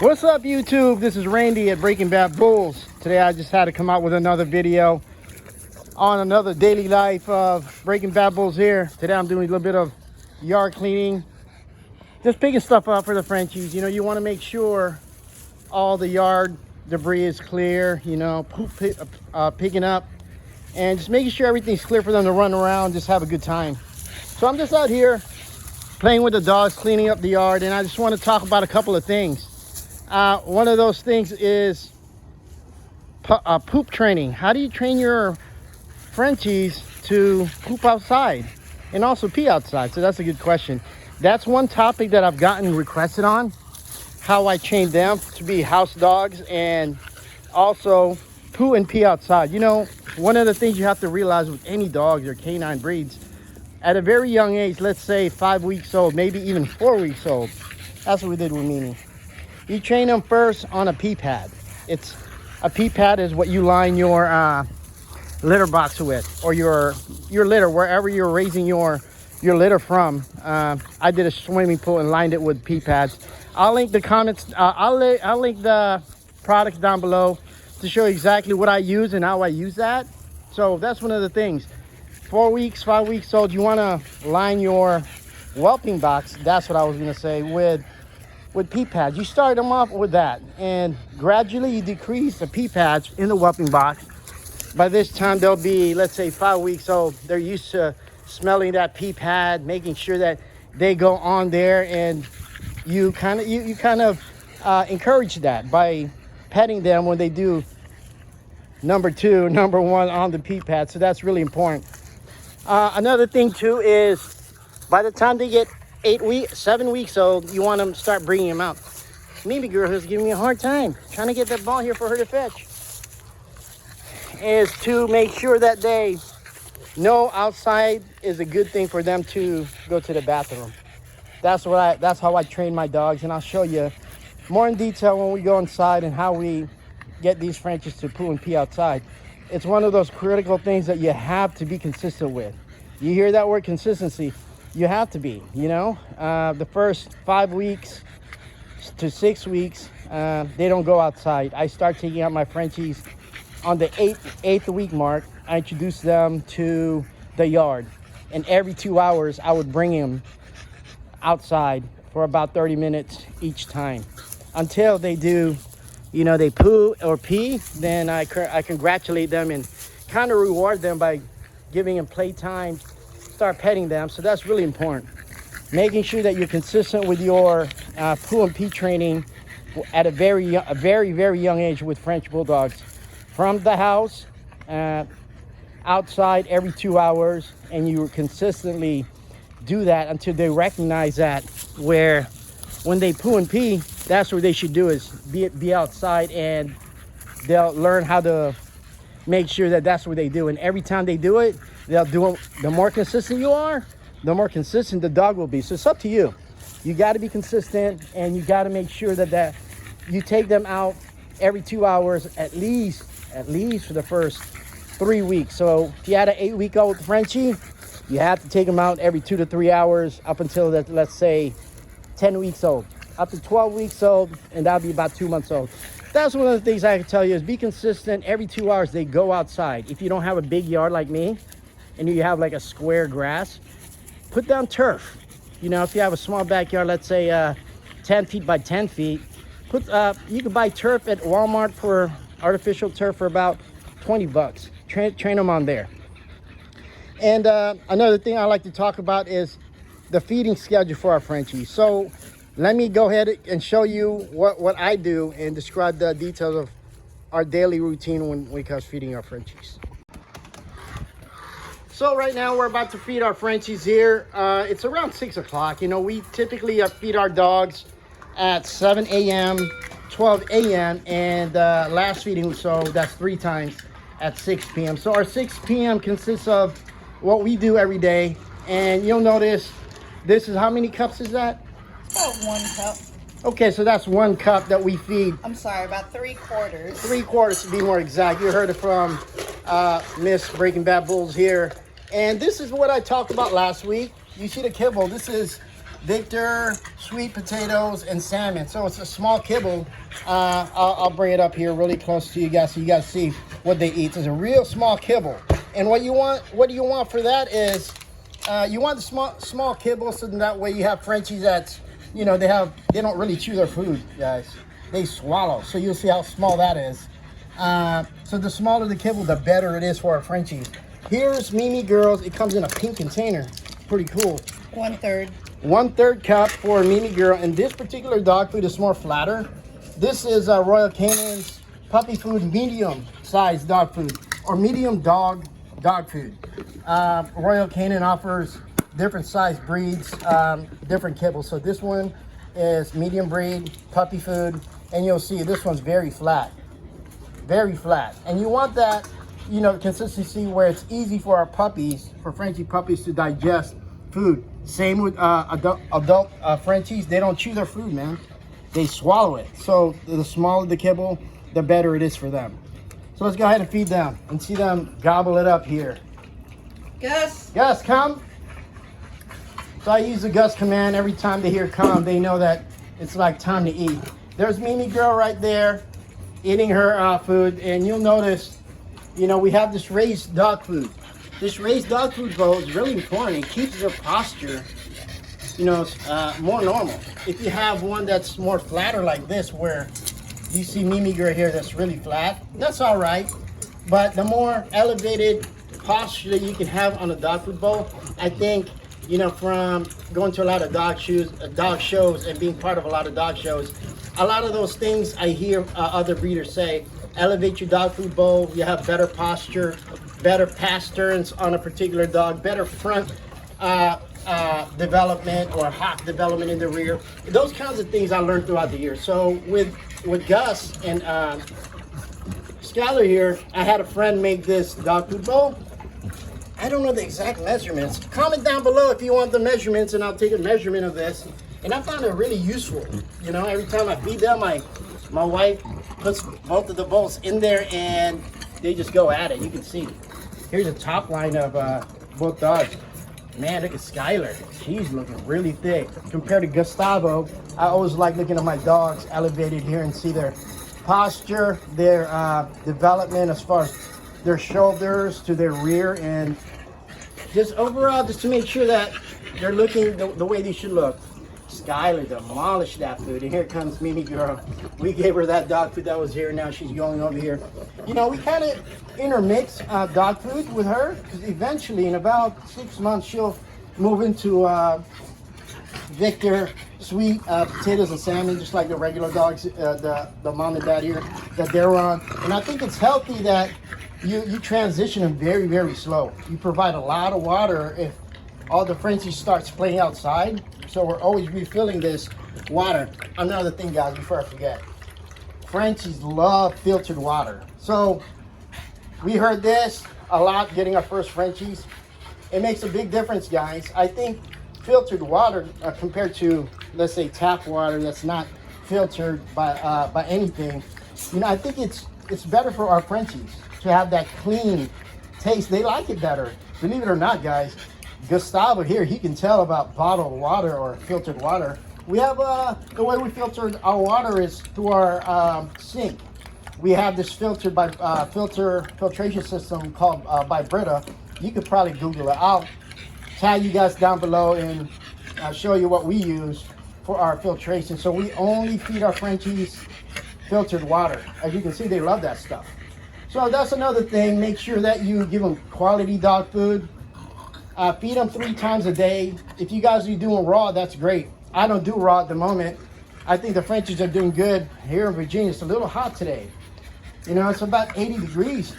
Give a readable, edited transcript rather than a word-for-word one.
What's up, YouTube? This is Randy at Breaking Bad Bulls. Today I just had to come out with another video on another daily life of Breaking Bad Bulls here. Today I'm doing a little bit of yard cleaning, just picking stuff up for the Frenchies. You know, you want to make sure all the yard debris is clear, you know, picking up and just making sure everything's clear for them to run around, just have a good time. So I'm just out here playing with the dogs, cleaning up the yard, and I just want to talk about a couple of things. One of those things is poop training. How do you train your Frenchies to poop outside and also pee outside? So that's a good question. That's one topic that I've gotten requested on, how I train them to be house dogs and also poo and pee outside. You know, one of the things you have to realize with any dogs or canine breeds, at a very young age, let's say 5 weeks old, maybe even 4 weeks old, that's what we did with Mimi. You train them first on a pee pad. It's a pee pad is what you line your litter box with, or your litter, wherever you're raising your litter from. I did a swimming pool and lined it with pee pads. I'll link the comments. I'll link the products down below to show exactly what I use and how I use that. So that's one of the things. 4 weeks, 5 weeks old, you want to line your whelping box. That's what I was gonna say with pee pads. You start them off with that, and gradually you decrease the pee pads in the whelping box. By this time they'll be, let's say, 5 weeks old. They're used to smelling that pee pad, making sure that they go on there, and you kind of encourage that by petting them when they do number 2, number 1 on the pee pad. So that's really important. Another thing too is by the time they get 7 weeks old, you want to start bringing them out. Mimi girl is giving me a hard time trying to get that ball here for her to fetch. Is to make sure that they know outside is a good thing for them to go to the bathroom. That's how I train my dogs, and I'll show you more in detail when we go inside and how we get these Frenchies to poo and pee outside. It's one of those critical things that you have to be consistent with. You hear that word, consistency? You have to be, you know. The first 5 weeks to 6 weeks, they don't go outside. I start taking out my Frenchies on the eighth week mark. I introduce them to the yard, and every 2 hours I would bring them outside for about 30 minutes each time until they do, you know, they poo or pee. Then I congratulate them and kind of reward them by giving them playtime, start petting them. So that's really important, making sure that you're consistent with your poo and pee training at a very young age with French Bulldogs, from the house, outside every 2 hours, and you consistently do that until they recognize that, where when they poo and pee, that's what they should do, is be outside, and they'll learn how to make sure that that's what they do. And every time they do it, they'll do it. The more consistent you are, the more consistent the dog will be. So it's up to you. You got to be consistent, and you got to make sure that you take them out every 2 hours at least for the first 3 weeks. So if you had an 8-week-old Frenchie, you have to take them out every 2 to 3 hours up until that, let's say, 10 weeks old, up to 12 weeks old, and that'll be about 2 months old. That's one of the things I can tell you, is be consistent. Every 2 hours they go outside. If you don't have a big yard like me and you have like a square grass, put down turf. You know, if you have a small backyard, let's say 10 feet by 10 feet, you can buy turf at Walmart, for artificial turf, for about 20 bucks. Train them on there. And another thing I like to talk about is the feeding schedule for our Frenchies. So let me go ahead and show you what I do and describe the details of our daily routine when we come feeding our Frenchies. So right now we're about to feed our Frenchies here. It's around 6 o'clock. You know, we typically feed our dogs at 7 a.m., 12 a.m., and last feeding, so that's 3 times, at 6 p.m. So our 6 p.m. consists of what we do every day. And you'll notice, this is, how many cups is that? About 1 cup. Okay, so that's 1 cup that we feed. I'm sorry, about 3/4. 3/4 to be more exact. You heard it from Miss Breaking Bad Bulls here. And this is what I talked about last week. You see the kibble. This is Victor, sweet potatoes, and salmon. So it's a small kibble. I'll bring it up here really close to you guys so you guys see what they eat. It's a real small kibble. And what do you want for that is you want the small kibble so that way you have Frenchies that's, you know, they don't really chew their food, guys. They swallow. So you'll see how small that is. So the smaller the kibble, the better it is for our Frenchies. Here's Mimi Girls. It comes in a pink container. Pretty cool. 1/3. 1/3 cup for Mimi Girl. And this particular dog food is more flatter. This is Royal Canin's puppy food, medium size dog food, or medium dog food. Royal Canin offers different size breeds, different kibbles. So this one is medium breed puppy food, and you'll see this one's very flat. Very flat. And you want that, you know, consistency where it's easy for our puppies, for Frenchie puppies to digest food. Same with adult Frenchies. They don't chew their food, man. They swallow it. So the smaller the kibble, the better it is for them. So let's go ahead and feed them and see them gobble it up here. Gus. Gus, come. So I use the Gus command. Every time they hear come, they know that it's like time to eat. There's Mimi Girl right there eating her food. And you'll notice, you know, we have this raised dog food. This raised dog food bowl is really important. It keeps their posture, you know, more normal. If you have one that's more flatter like this, where you see Mimi Girl here that's really flat, that's all right. But the more elevated posture that you can have on a dog food bowl, I think, you know, from going to a lot of dog shows and being part of a lot of dog shows, a lot of those things I hear other breeders say, elevate your dog food bowl, you have better posture, better pasturance on a particular dog, better front development or hock development in the rear. Those kinds of things I learned throughout the years. So with Gus and Skylar here, I had a friend make this dog food bowl. I don't know the exact measurements. Comment down below if you want the measurements and I'll take a measurement of this. And I found it really useful. You know, every time I feed them, my wife puts both of the bowls in there and they just go at it. You can see. Here's a top line of both dogs. Man, look at Skylar. She's looking really thick. Compared to Gustavo, I always like looking at my dogs elevated here and see their posture, their development as far as their shoulders to their rear, and just overall, just to make sure that they're looking the way they should look. Skylar demolished that food, and here comes Mimi Girl. We gave her that dog food that was here, now she's going over here. You know, we kind of intermix dog food with her, because eventually, in about 6 months, she'll move into Victor sweet potatoes and salmon, just like the regular dogs, the mom and dad here, that they're on. And I think it's healthy that you transition them very, very slow. You provide a lot of water if all the Frenchies starts playing outside. So we're always refilling this water. Another thing, guys, before I forget, Frenchies love filtered water. So we heard this a lot getting our first Frenchies. It makes a big difference, guys. I think filtered water compared to, let's say, tap water that's not filtered by anything, you know, I think it's better for our Frenchies to have that clean taste. They like it better. Believe it or not, guys, Gustavo here, he can tell about bottled water or filtered water. We have the way we filtered our water is through our sink. We have this filtered by filtration system called by Brita. You could probably Google it. I'll tag you guys down below and show you what we use for our filtration. So we only feed our Frenchies filtered water. As you can see, they love that stuff. So that's another thing. Make sure that you give them quality dog food. Feed them 3 times a day. If you guys are doing raw, that's great. I don't do raw at the moment. I think the Frenchies are doing good here in Virginia. It's a little hot today. You know, it's about 80 degrees